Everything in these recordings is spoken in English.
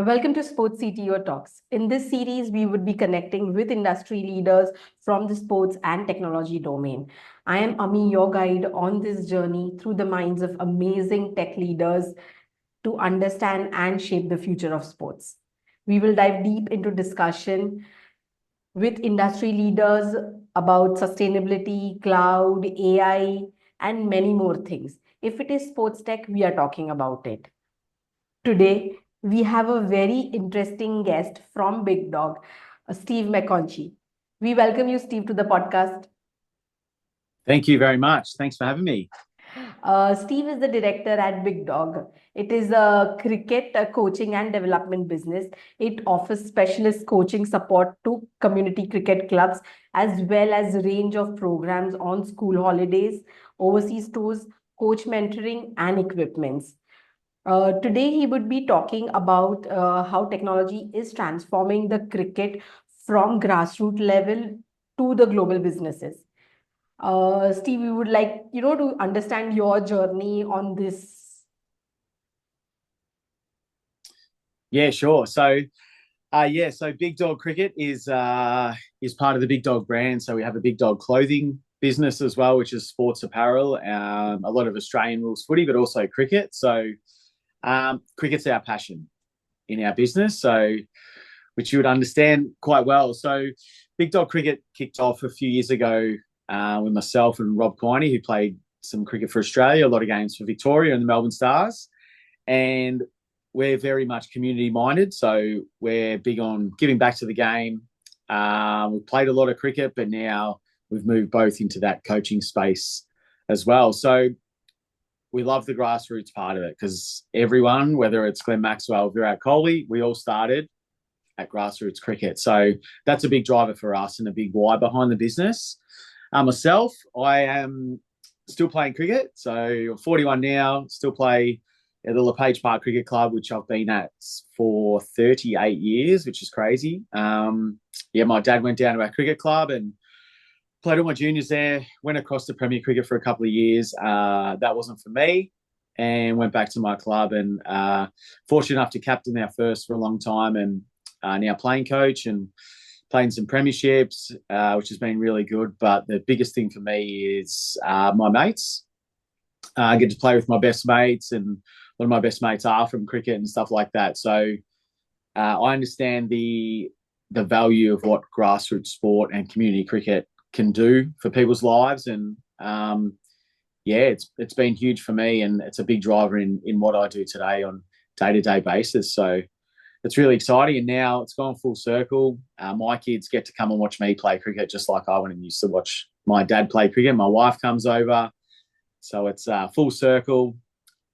Welcome to Sports CTO Talks. In this series, we would be connecting with industry leaders from the sports and technology domain. I am Ami, your guide on this journey through the minds of amazing tech leaders to understand and shape the future of sports. We will dive deep into discussion with industry leaders about sustainability, cloud, AI, and many more things. If it is sports tech, we are talking about it. Today, we have a very interesting guest from Big Dogg, Steve McConchie. We welcome you, Steve, to the podcast. Thank you very much. Thanks for having me. Steve is the director at Big Dogg. It is a cricket coaching and development business. It offers specialist coaching support to community cricket clubs as well as a range of programs on school holidays, overseas tours, coach mentoring, and equipments. Today, he would be talking about how technology is transforming the cricket from grassroots level to the global businesses. Steve, we would like, to understand your journey on this. Yeah, sure. So Big Dogg Cricket is part of the Big Dogg brand. So we have a Big Dogg clothing business as well, which is sports apparel, a lot of Australian rules footy, but also cricket. So cricket's our passion in our business, so which you would understand quite well. So Big Dogg Cricket kicked off a few years ago with myself and Rob Quiney, who played some cricket for Australia, a lot of games for Victoria and the Melbourne Stars. And we're very much community-minded, so we're big on giving back to the game. We've played a lot of cricket, but now we've moved both into that coaching space as well. So we love the grassroots part of it because everyone, whether it's Glenn Maxwell or Virat Kohli, we all started at grassroots cricket. So that's a big driver for us and a big why behind the business. Myself, I am still playing cricket. So I'm 41 now, still play at the LePage Park Cricket Club, which I've been at for 38 years, which is crazy. My dad went down to our cricket club and played all my juniors there, went across to Premier Cricket for a couple of years. That wasn't for me, and went back to my club and fortunate enough to captain our first for a long time and now playing coach and playing some premierships, which has been really good. But the biggest thing for me is my mates. I get to play with my best mates, and one of my best mates are from cricket and stuff like that. So I understand the value of what grassroots sport and community cricket can do for people's lives. And it's been huge for me, and it's a big driver in what I do today on day-to-day basis. So it's really exciting, and now it's gone full circle. My kids get to come and watch me play cricket just like I went and used to watch my dad play cricket. My wife comes over, so it's full circle.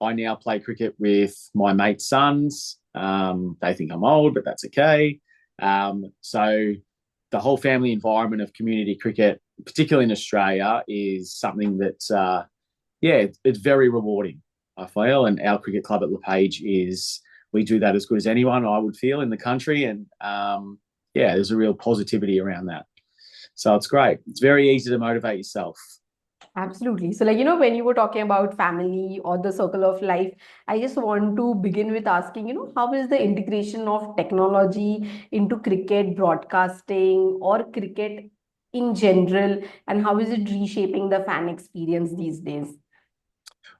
I now play cricket with my mate's sons. They think I'm old, but that's okay. So the whole family environment of community cricket, particularly in Australia, is something that, it's very rewarding, I feel. And our cricket club at LePage we do that as good as anyone, I would feel, in the country. And there's a real positivity around that. So it's great. It's very easy to motivate yourself. Absolutely. So, when you were talking about family or the circle of life, I just want to begin with asking, how is the integration of technology into cricket broadcasting or cricket in general, and how is it reshaping the fan experience these days?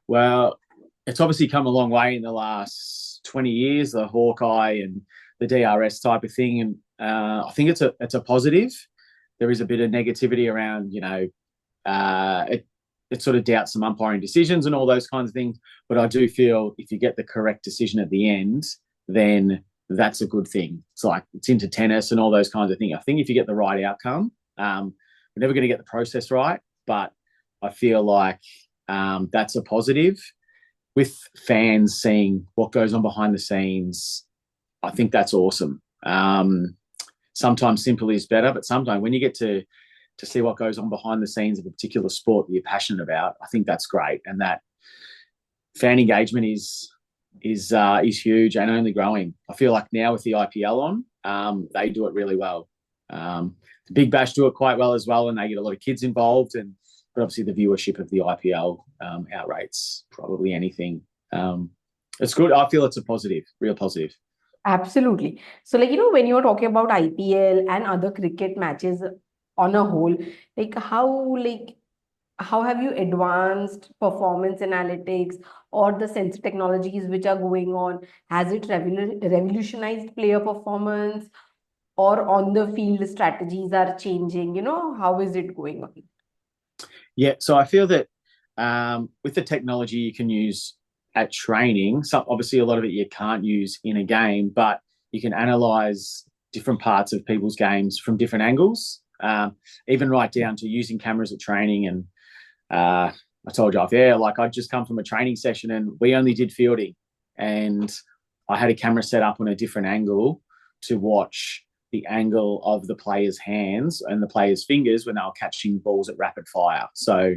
Well, it's obviously come a long way in the last 20 years, the Hawkeye and the DRS type of thing. And I think it's a positive. There is a bit of negativity around, it sort of doubts some umpiring decisions and all those kinds of things. But I do feel if you get the correct decision at the end, then that's a good thing. It's into tennis and all those kinds of things. I think if you get the right outcome, we're never going to get the process right, but I feel like that's a positive. With fans seeing what goes on behind the scenes, I think that's awesome. Sometimes simple is better, but sometimes when you get to see what goes on behind the scenes of a particular sport that you're passionate about, I think that's great. And that fan engagement is huge and only growing. I feel like now with the IPL on, they do it really well. The Big Bash do it quite well as well, and they get a lot of kids involved. But obviously the viewership of the IPL outrates probably anything. It's good. I feel it's a positive, real positive. Absolutely. So, when you're talking about IPL and other cricket matches on a whole, like how have you advanced performance analytics or the sensor technologies which are going on? Has it revolutionized player performance or on the field strategies are changing? How is it going on? Yeah, so I feel that with the technology you can use at training, so obviously a lot of it you can't use in a game, but you can analyze different parts of people's games from different angles, even right down to using cameras at training. And I told you off air, like I'd just come from a training session and we only did fielding, and I had a camera set up on a different angle to watch the angle of the players' hands and the players' fingers when they were catching balls at rapid fire. So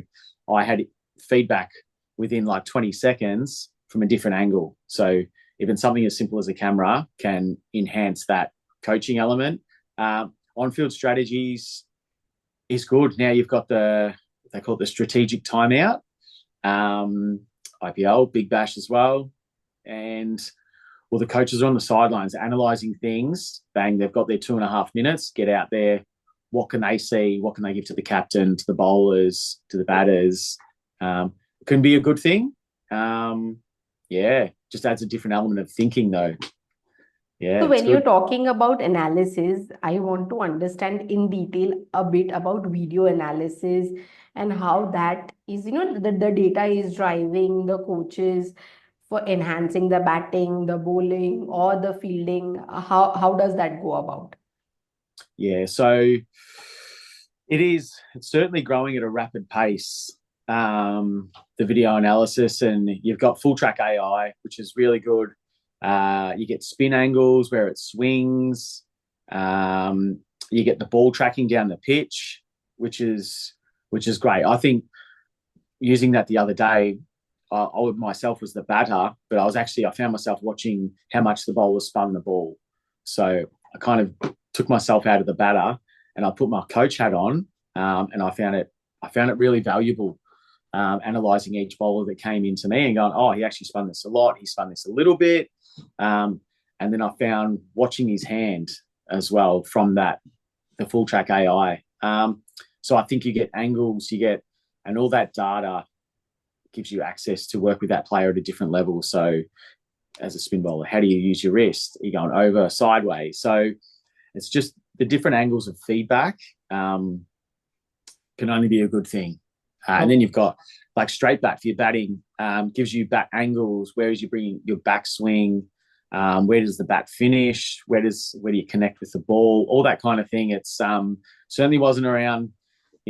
I had feedback within like 20 seconds from a different angle. So even something as simple as a camera can enhance that coaching element. On-field strategies is good. Now you've got they call it the strategic timeout, IPL, Big Bash as well. And well, the coaches are on the sidelines analysing things. Bang, they've got their 2.5 minutes. Get out there. What can they see? What can they give to the captain, to the bowlers, to the batters? It can be a good thing. Yeah, just adds a different element of thinking, though. Yeah, So it's when you're good. talking about analysis, I want to understand in detail a bit about video analysis and how that is, the data is driving the coaches for enhancing the batting, the bowling, or the fielding. How does that go about? Yeah, so it's certainly growing at a rapid pace. The video analysis, and you've got full track AI, which is really good. You get spin angles where it swings. You get the ball tracking down the pitch, which is great. I think using that the other day, I myself was the batter, but I found myself watching how much the bowler spun the ball. So I kind of took myself out of the batter and I put my coach hat on, and I found it really valuable, analysing each bowler that came into me and going, oh, he actually spun this a lot, he spun this a little bit, and then I found watching his hand as well from the full track AI. So I think you get angles, and all that data gives you access to work with that player at a different level. So as a spin bowler, how do you use your wrist? Are you going over, sideways? So it's just the different angles of feedback can only be a good thing. And then you've got like straight bat for your batting, gives you bat angles. Where is you bringing your backswing? Where does the bat finish? Where do you connect with the ball? All that kind of thing. It's certainly wasn't around,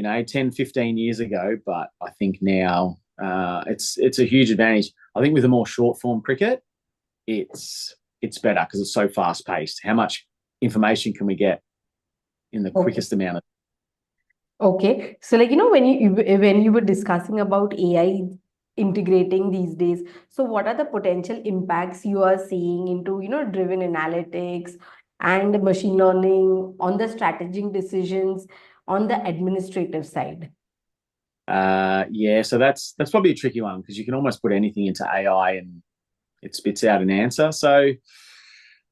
10, 15 years ago, but I think now it's a huge advantage. I think with a more short form cricket, it's better because it's so fast paced. How much information can we get in the Okay. quickest amount of? Okay. So when you were discussing about AI integrating these days, so what are the potential impacts you are seeing into, driven analytics and machine learning on the strategic decisions on the administrative side? Yeah, so that's probably a tricky one because you can almost put anything into AI and it spits out an answer. So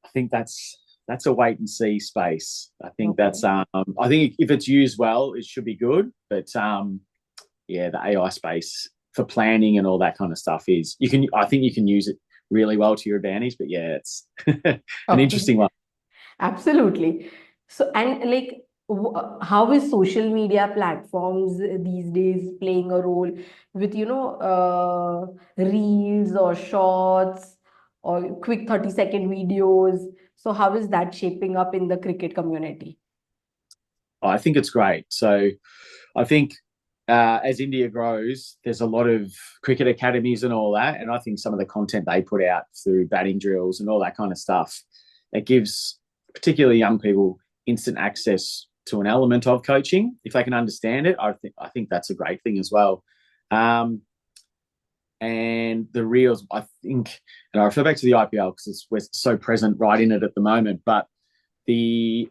I think that's a wait and see space. I think Okay. I think if it's used well, it should be good. But yeah, the AI space for planning and all that kind of stuff I think you can use it really well to your advantage. But yeah, it's an Okay. interesting one. Absolutely. So, and how is social media platforms these days playing a role with, reels or shorts or quick 30-second videos? So, how is that shaping up in the cricket community? I think it's great. So I think as India grows, there's a lot of cricket academies and all that, and I think some of the content they put out through batting drills and all that kind of stuff, it gives particularly young people instant access to an element of coaching if they can understand it. I think that's a great thing as well. Um, and the reels, I think, and I refer back to the IPL because we're so present right in it at the moment, but the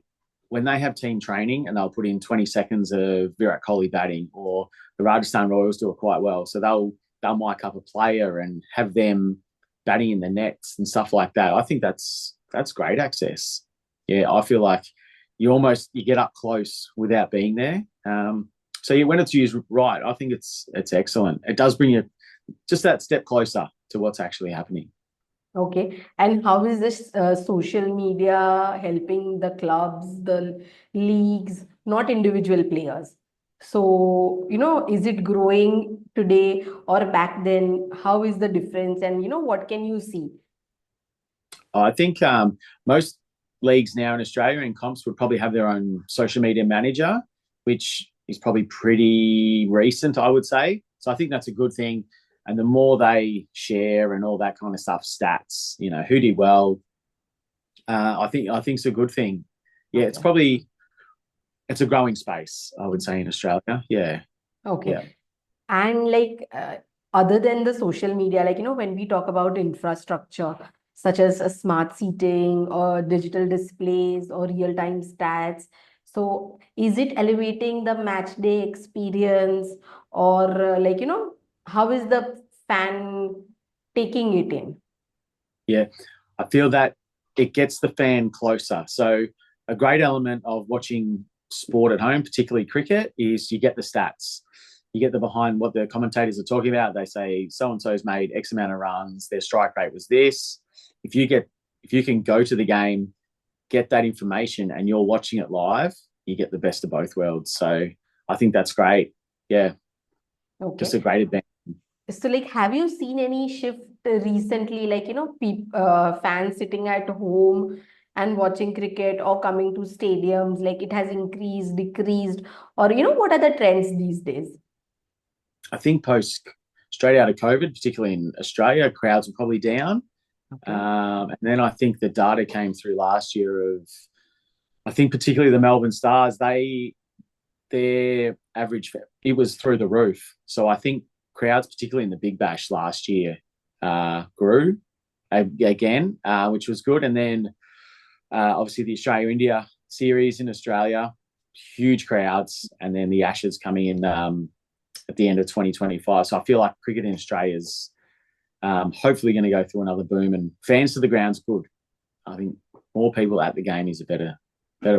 when they have team training and they'll put in 20 seconds of Virat Kohli batting, or the Rajasthan Royals do it quite well. So they'll mic up a player and have them batting in the nets and stuff like that. I think that's that's great access. Yeah, I feel like you get up close without being there. So yeah, when it's used right, I think it's excellent. It does bring you just that step closer to what's actually happening. Okay. And how is this social media helping the clubs, the leagues, not individual players? So, is it growing today or back then? How is the difference? And, what can you see? I think most leagues now in Australia and comps would probably have their own social media manager, which is probably pretty recent, I would say. So I think that's a good thing. And the more they share and all that kind of stuff, stats, who did well, I think it's a good thing. Yeah, Okay. it's a growing space, I would say, in Australia. Yeah, yeah. Okay. And other than the social media, when we talk about infrastructure, such as a smart seating or digital displays or real-time stats, so is it elevating the match day experience or how is the fan taking it in? Yeah, I feel that it gets the fan closer. So a great element of watching sport at home, particularly cricket, is you get the stats. You get the behind what the commentators are talking about. They say so and so's made X amount of runs. Their strike rate was this. If you can go to the game, get that information, and you're watching it live, you get the best of both worlds. So I think that's great. Yeah, just a Okay. great advantage. So, have you seen any shift recently, fans sitting at home and watching cricket or coming to stadiums, like it has increased, decreased, or, what are the trends these days? I think post straight out of COVID, particularly in Australia, crowds were probably down. Okay. And then I think the data came through last year of, I think particularly the Melbourne Stars, their average, it was through the roof. So I think crowds, particularly in the Big Bash last year, grew again, which was good. And then obviously the Australia-India series in Australia, huge crowds. And then the Ashes coming in at the end of 2025. So I feel like cricket in Australia is hopefully going to go through another boom, and fans to the ground's good. I think more people at the game is a better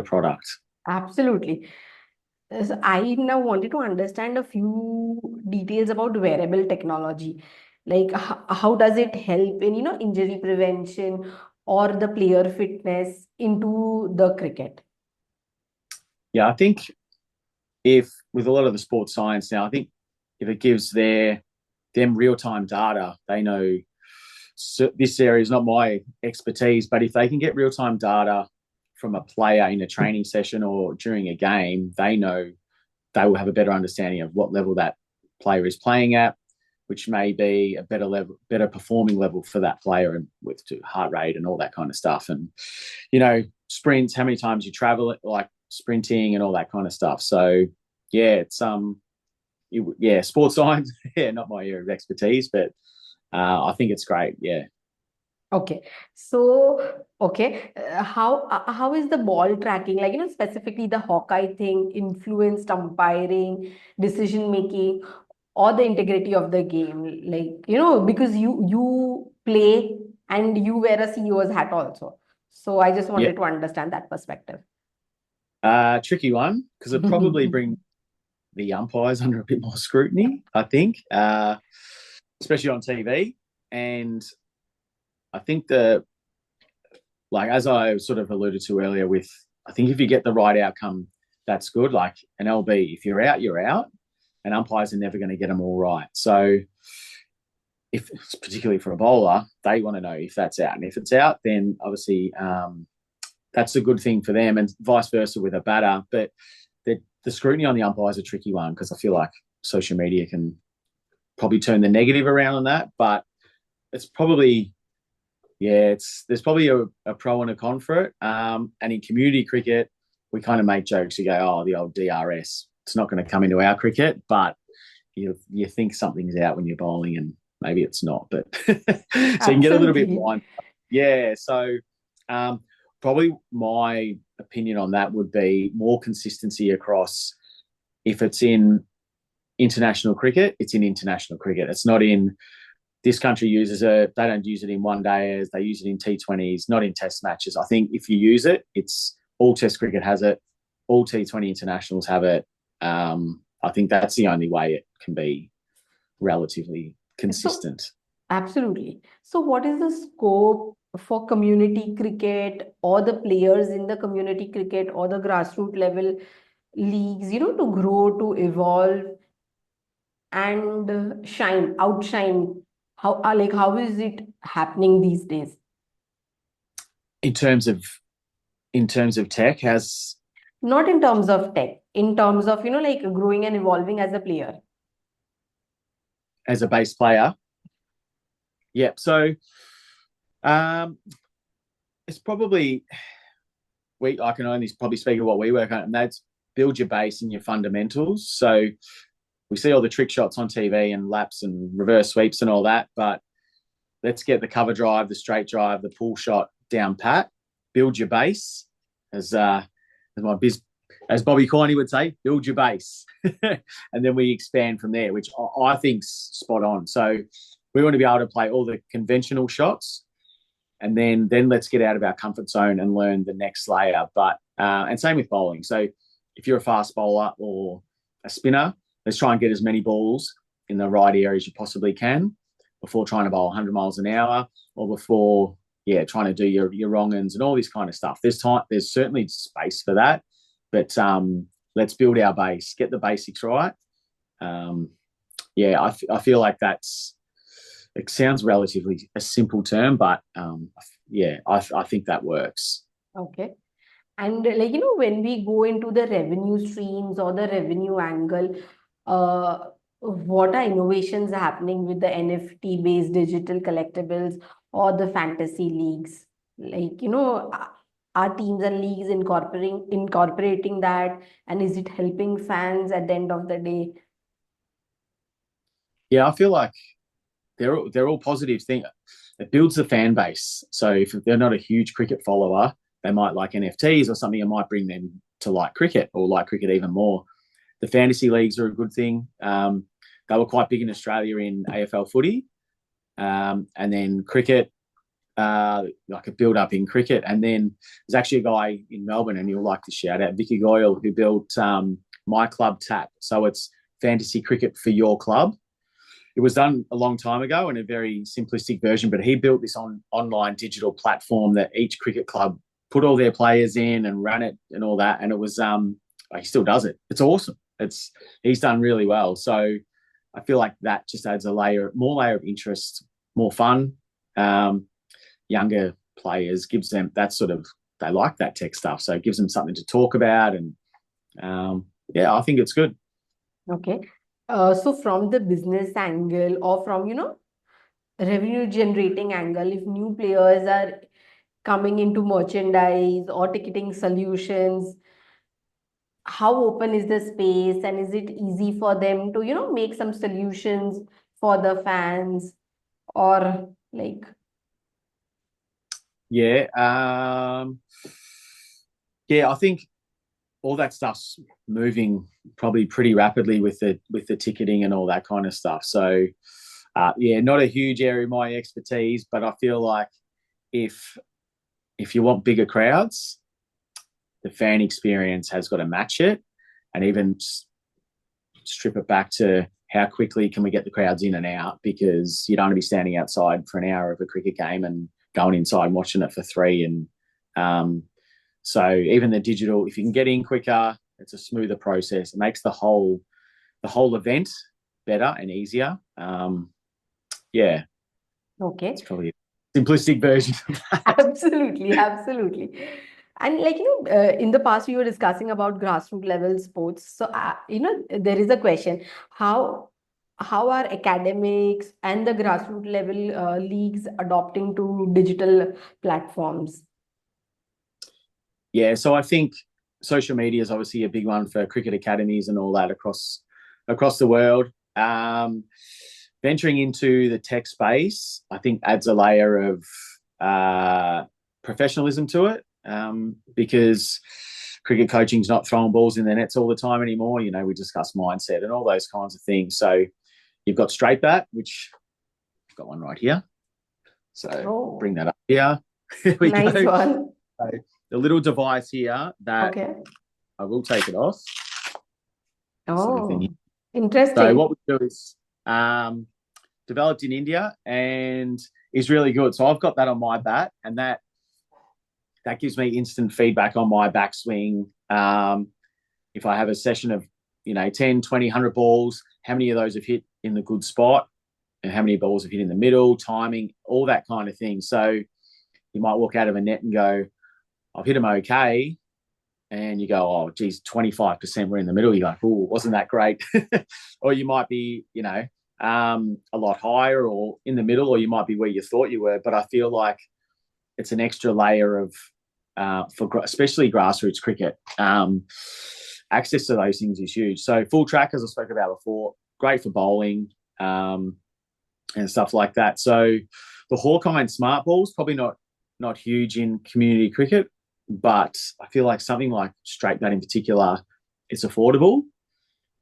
product. Absolutely. So I now wanted to understand a few details about wearable technology. Like, how does it help in, injury prevention or the player fitness into the cricket? Yeah, I think if with a lot of the sports science now, I think if it gives them real time data, they know, so this area is not my expertise, but if they can get real time data from a player in a training session or during a game, they know they will have a better understanding of what level that player is playing at, which may be a better performing level for that player, and with heart rate and all that kind of stuff. And, sprints, how many times you travel, like sprinting and all that kind of stuff. So yeah, it's sports science, yeah, not my area of expertise, but I think it's great. Yeah. Okay. So, okay, how is the ball tracking, specifically the Hawkeye thing, influenced umpiring, decision making, or the integrity of the game? Because you play and you wear a CEO's hat also. So I just Yeah. wanted to understand that perspective. Tricky one, because it probably bring the umpires under a bit more scrutiny, I think, especially on TV. And I think as I sort of alluded to earlier, I think if you get the right outcome, that's good. Like an LB, if you're out, you're out, and umpires are never going to get them all right. So, if particularly for a bowler, they want to know if that's out, and if it's out, then obviously that's a good thing for them, and vice versa with a batter. But the scrutiny on the umpires is a tricky one, because I feel like social media can probably turn the negative around on that. But it's probably, there's probably a pro and a con for it. And in community cricket, we kind of make jokes. You go, oh, the old DRS. It's not going to come into our cricket, but you think something's out when you're bowling, and maybe it's not. But so you can get a little bit Absolutely. blind. Yeah. So probably my opinion on that would be more consistency across. If it's in international cricket, it's in international cricket. It's not in this country uses it. They don't use it in one days. They use it in T20s, not in test matches. I think if you use it, it's all test cricket has it. All T20 internationals have it. I think that's the only way it can be relatively So, consistent. absolutely. So, what is the scope for community cricket or the players in the community cricket or the grassroots level leagues, to grow, to evolve and outshine? How is it happening these days? In terms of tech, has Not in terms of tech, in terms of, growing and evolving as a player. as a base player, yeah. So um, it's probably I can only probably speak of what we work on, and that's build your base and your fundamentals. So we see all the trick shots on TV and laps and reverse sweeps and all that, but let's get the cover drive, the straight drive, the pull shot down pat. Build your base, as as Bobby Corney would say, build your base, and then we expand from there, which I think's spot on. So we want to be able to play all the conventional shots, and then let's get out of our comfort zone and learn the next layer. But and same with bowling. So if you're a fast bowler or a spinner, let's try and get as many balls in the right areas you possibly can before trying to bowl 100 miles an hour, or before trying to do your wrong ends and all this kind of stuff. There's certainly space for that, but let's build our base, get the basics right. I feel like it sounds relatively a simple term, but I think that works. Okay. And when we go into the revenue streams or the revenue angle, uh, what are innovations happening with the NFT-based digital collectibles or the fantasy leagues? Are teams and leagues incorporating that, and is it helping fans at the end of the day? Yeah, I feel like they're all positive things. It builds the fan base. So if they're not a huge cricket follower, they might like NFTs or something. It might bring them to like cricket or like cricket even more. The fantasy leagues are a good thing. They were quite big in Australia in AFL footy, and then cricket, like a build up in cricket. And then there's actually a guy in Melbourne, and you'll like to shout out Vicky Goyle, who built My Club Tap. So it's fantasy cricket for your club. It was done a long time ago in a very simplistic version, but he built this online digital platform that each cricket club put all their players in and ran it and all that. And it was he still does it. It's awesome. He's done really well. So I feel like that just adds more layer of interest, more fun. Younger players gives them that they like that tech stuff. So it gives them something to talk about. And I think it's good. Okay. So from the business angle or from, revenue generating angle, if new players are coming into merchandise or ticketing solutions, how open is the space, and is it easy for them to, make some solutions for the fans, or like? Yeah. I think all that stuff's moving probably pretty rapidly with the ticketing and all that kind of stuff. So not a huge area of my expertise, but I feel like if you want bigger crowds, the fan experience has got to match it, and even strip it back to how quickly can we get the crowds in and out, because you don't want to be standing outside for an hour of a cricket game and going inside and watching it for 3. And so even the digital, if you can get in quicker, it's a smoother process. It makes the whole event better and easier. Okay. It's probably a simplistic version of that. Absolutely, absolutely. And in the past we were discussing about grassroots level sports. So there is a question: how are academics and the grassroots level leagues adopting to digital platforms? Yeah, so I think social media is obviously a big one for cricket academies and all that across the world. Venturing into the tech space, I think adds a layer of professionalism to it, because cricket coaching is not throwing balls in the nets all the time anymore. We discuss mindset and all those kinds of things. So you've got straight bat, which got one right here. So bring that up here. Here we nice go. one. So the little device here that I will take it off. Oh, So interesting. what we do is developed in India and is really good. So I've got that on my bat, and that gives me instant feedback on my backswing. If I have a session of 10, 20, 100 balls, how many of those have hit in the good spot and how many balls have hit in the middle, timing, all that kind of thing. So you might walk out of a net and go, I've hit them okay. And you go, oh, geez, 25% were in the middle. You're like, oh, wasn't that great? Or you might be, a lot higher or in the middle, or you might be where you thought you were. But I feel like it's an extra layer of, for especially grassroots cricket, access to those things is huge. So full track, as I spoke about before, great for bowling and stuff like that. So the Hawkeye and smart balls, probably not huge in community cricket, but I feel like something like straight bat in particular, it's affordable.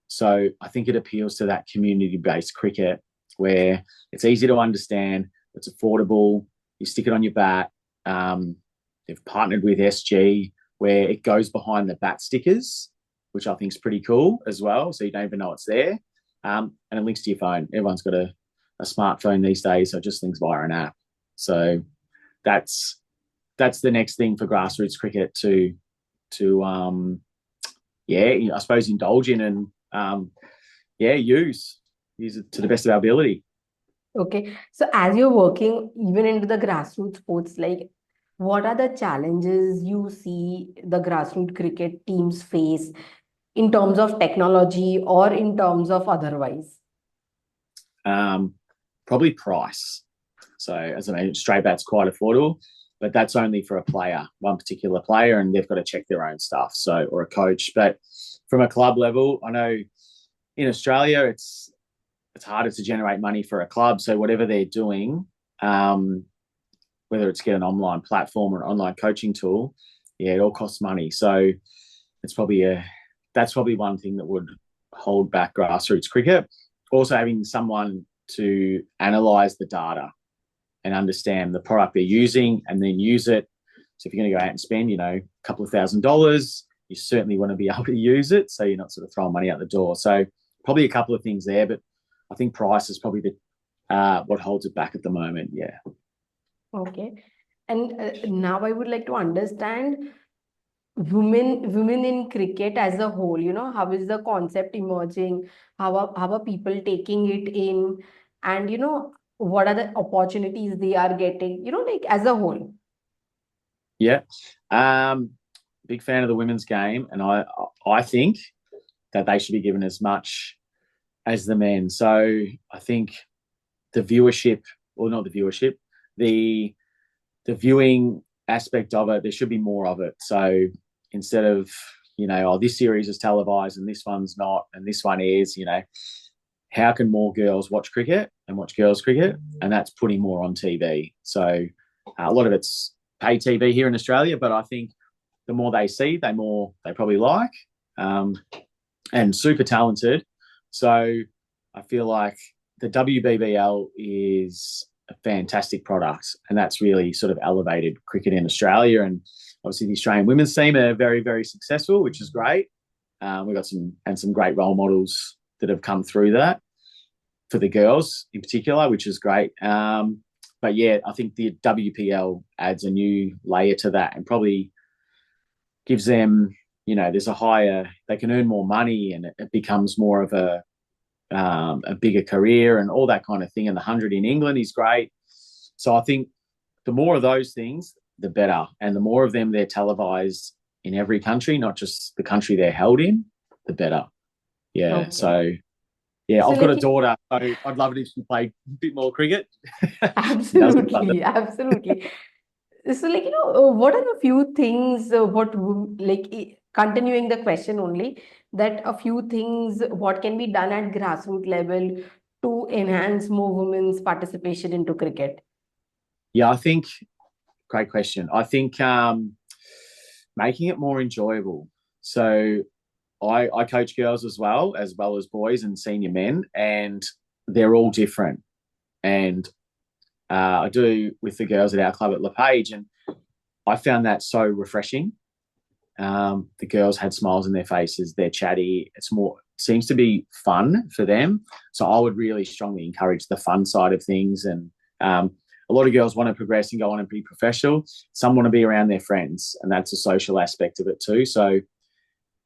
So I think it appeals to that community-based cricket where it's easy to understand, it's affordable, you stick it on your bat. They've partnered with SG where it goes behind the bat stickers, which I think is pretty cool as well. So you don't even know it's there. And it links to your phone. Everyone's got a smartphone these days, so it just links via an app. So that's the next thing for grassroots cricket to I suppose indulge in and use it to the best of our ability. Okay. So as you're working even into the grassroots sports, like what are the challenges you see the grassroots cricket teams face in terms of technology or in terms of otherwise? Probably price. So as I mentioned, straight bat's quite affordable, but that's only for a player, one particular player, and they've got to check their own stuff. So, or a coach. But from a club level, I know in Australia it's harder to generate money for a club. So whatever they're doing, whether it's get an online platform or an online coaching tool, it all costs money. So it's that's probably one thing that would hold back grassroots cricket. Also having someone to analyze the data and understand the product they're using and then use it. So if you're going to go out and spend, a couple of $1,000s, you certainly want to be able to use it so you're not sort of throwing money out the door. So probably a couple of things there, but I think price is probably what holds it back at the moment. Yeah. Okay. And now I would like to understand women in cricket as a whole, how is the concept emerging? How are people taking it in? And, what are the opportunities they are getting, like as a whole? Yeah. Big fan of the women's game. And I think that they should be given as much as the men. So I think the viewership, or not the viewership, the viewing aspect of it, there should be more of it. So instead of, this series is televised and this one's not, and this one is, how can more girls watch cricket and watch girls cricket? And that's putting more on TV. So a lot of it's pay TV here in Australia, but I think the more they see, the more they probably like, and super talented. So I feel like the WBBL is a fantastic product, and that's really sort of elevated cricket in Australia. And obviously the Australian women's team are very, very successful, which is great. We've got some great role models that have come through that for the girls in particular, which is great. But yeah, I think the WPL adds a new layer to that and probably gives them, there's they can earn more money, and it becomes more of a bigger career and all that kind of thing. And the 100 in England is great. So I think the more of those things, the better. And the more of them they're televised in every country, not just the country they're held in, the better. Yeah. Okay. So, yeah, So I've got a like, daughter, so I'd love it if she played a bit more cricket. absolutely, absolutely. So, like, what are a few things, continuing the question only, that a few things, what can be done at grassroots level to enhance more women's participation into cricket? Yeah, I think, great question. I think making it more enjoyable. So I coach girls as well as boys and senior men, and they're all different. And I do with the girls at our club at LePage, and I found that so refreshing. The girls had smiles on their faces. They're chatty. It's more seems to be fun for them. So I would really strongly encourage the fun side of things. And a lot of girls want to progress and go on and be professional. Some want to be around their friends, and that's a social aspect of it too. So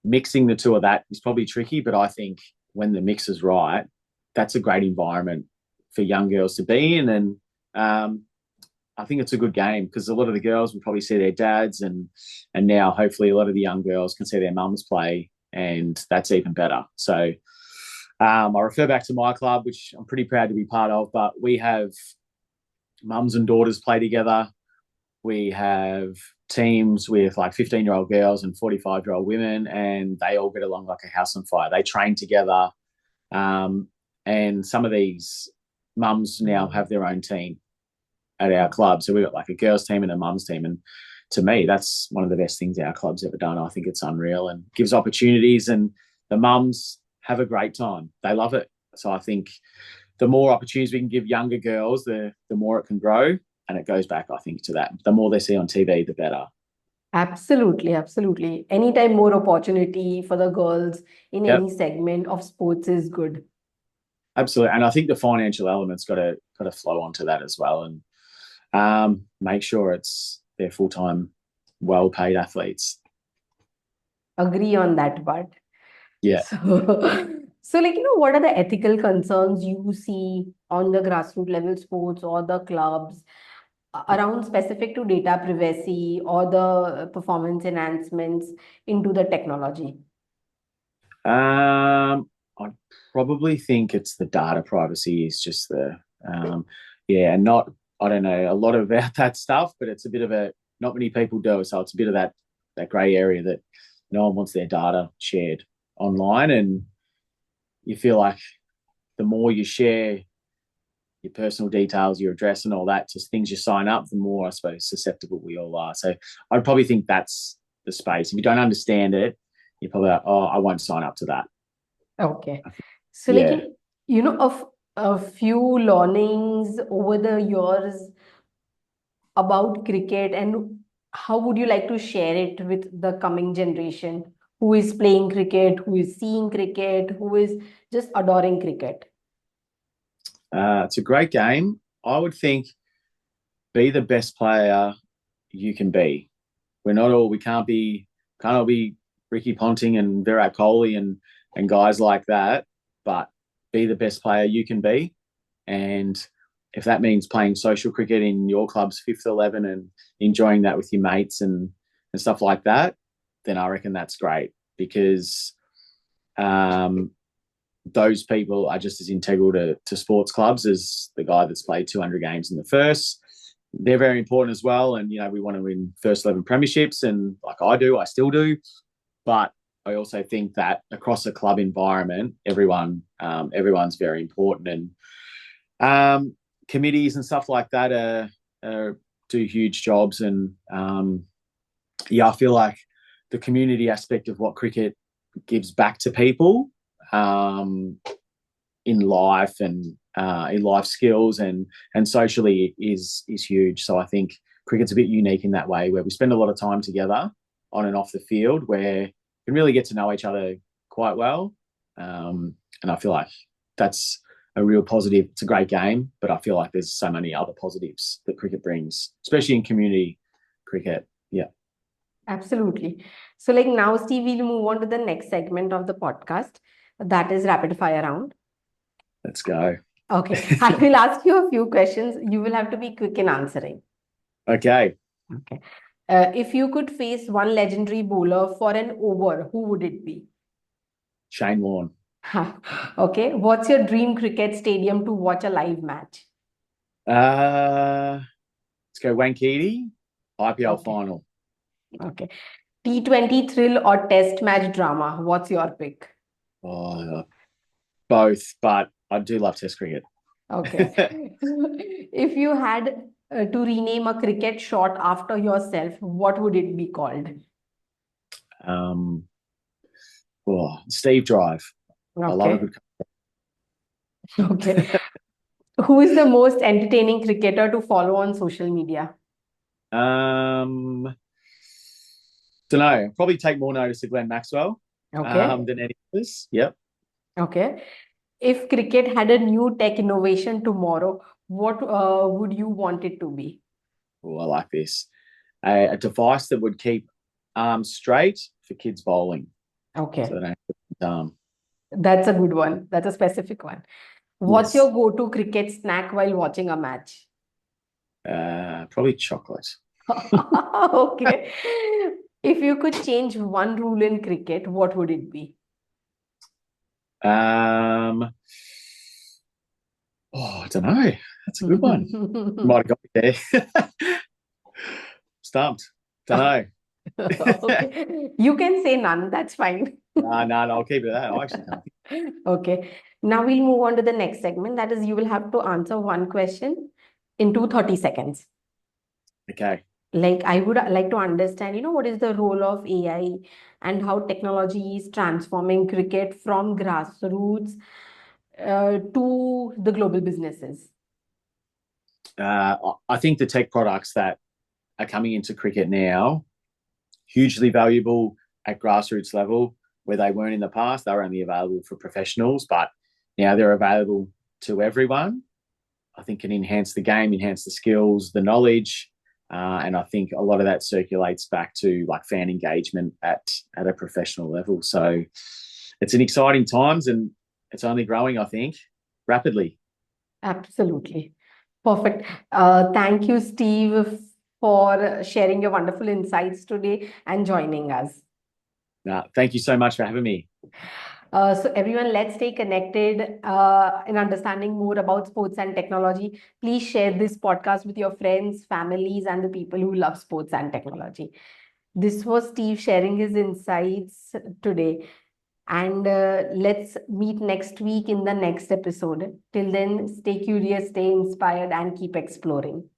mixing the two of that is probably tricky, but I think when the mix is right, that's a great environment for young girls to be in. And I think it's a good game because a lot of the girls will probably see their dads, and now hopefully a lot of the young girls can see their mums play, and that's even better. So I refer back to my club, which I'm pretty proud to be part of, but we have mums and daughters play together. We have teams with like 15-year-old girls and 45-year-old women, and they all get along like a house on fire. They train together. And some of these mums now have their own team at our club. So we've got like a girls team and a mums team. And to me, that's one of the best things our club's ever done. I think it's unreal and gives opportunities, and the mums have a great time. They love it. So I think the more opportunities we can give younger girls, the more it can grow. And it goes back, I think, to that. The more they see on TV, the better. Absolutely, absolutely. Anytime more opportunity for the girls in Yep, any segment of sports is good. absolutely. And I think the financial element's got to flow onto that as well, and make sure they're full time, well paid athletes. Agree on that part. Yeah. So, so like, what are the ethical concerns you see on the grassroots level sports or the clubs around specific to data privacy or the performance enhancements into the technology? I probably think it's the data privacy is just yeah, and not, I don't know a lot about that stuff, but it's a bit of not many people do. So it's a bit of that grey area that no one wants their data shared online. And you feel like the more you share your personal details, your address and all that, just things you sign up, the more, I suppose, susceptible we all are. So I'd probably think that's the space. If you don't understand it, you're probably like, oh, I won't sign up to that. Okay. So like, Yeah. of a few learnings over the years about cricket, and how would you like to share it with the coming generation who is playing cricket, who is seeing cricket, who is just adoring cricket? It's a great game. I would think be the best player you can be. We can't all be Ricky Ponting and Virat Kohli and guys like that, but be the best player you can be. And if that means playing social cricket in your club's fifth 11 and enjoying that with your mates and stuff like that, then I reckon that's great because those people are just as integral to sports clubs as the guy that's played 200 games in the first. They're very important as well. And, we want to win first 11 premierships. And like I still do. But I also think that across a club environment, everyone's very important. And committees and stuff like that do huge jobs. And I feel like the community aspect of what cricket gives back to people in life and in life skills and socially is huge. So I think cricket's a bit unique in that way, where we spend a lot of time together on and off the field, where we can really get to know each other quite well. And I feel like that's a real positive. It's a great game, but I feel like there's so many other positives that cricket brings, especially in community cricket. Yeah. Absolutely. So like now, Steve, we'll move on to the next segment of the podcast, that is rapid fire round. Let's go. Okay. I will ask you a few questions. You will have to be quick in answering. Okay. Okay. If you could face one legendary bowler for an over, who would it be? Shane Warne. Okay. What's your dream cricket stadium to watch a live match? Let's go Wankiti, IPL Okay. final. Okay. T20 thrill or test match drama? What's your pick? Oh, both, but I do love Test cricket. Okay. If you had to rename a cricket shot after yourself, what would it be called? um, Steve Drive. I love a Okay. good. Okay. Who is the most entertaining cricketer to follow on social media? Don't know. Probably take more notice of Glenn Maxwell Okay. than any others. Yep. Okay. If cricket had a new tech innovation tomorrow, what would you want it to be? Oh, I like this. A device that would keep arms straight for kids bowling, so Okay. they don't have to That's a good one. That's a specific one. What's Yes. your go-to cricket snack while watching a match? Probably chocolate. Okay. If you could change one rule in cricket, what would it be? Um, I don't know. That's a good one. Might have got me there. Stumped. Don't know. Okay. You can say none. That's fine. No, I'll keep it at that. I actually can't. Okay. Now we'll move on to the next segment. That is, you will have to answer one question into 30 seconds. Okay. Like, I would like to understand, what is the role of AI and how technology is transforming cricket from grassroots to the global businesses. I think the tech products that are coming into cricket now, hugely valuable at grassroots level, where they weren't in the past. They were only available for professionals, but now they're available to everyone. I think can enhance the game, enhance the skills, the knowledge, and I think a lot of that circulates back to like fan engagement at a professional level. So it's an exciting times, and it's only growing, I think, rapidly. Absolutely. Perfect. Thank you, Steve, for sharing your wonderful insights today and joining us. Thank you so much for having me. So everyone, let's stay connected in understanding more about sports and technology. Please share this podcast with your friends, families, and the people who love sports and technology. This was Steve sharing his insights today. And let's meet next week in the next episode. Till then, stay curious, stay inspired, and keep exploring.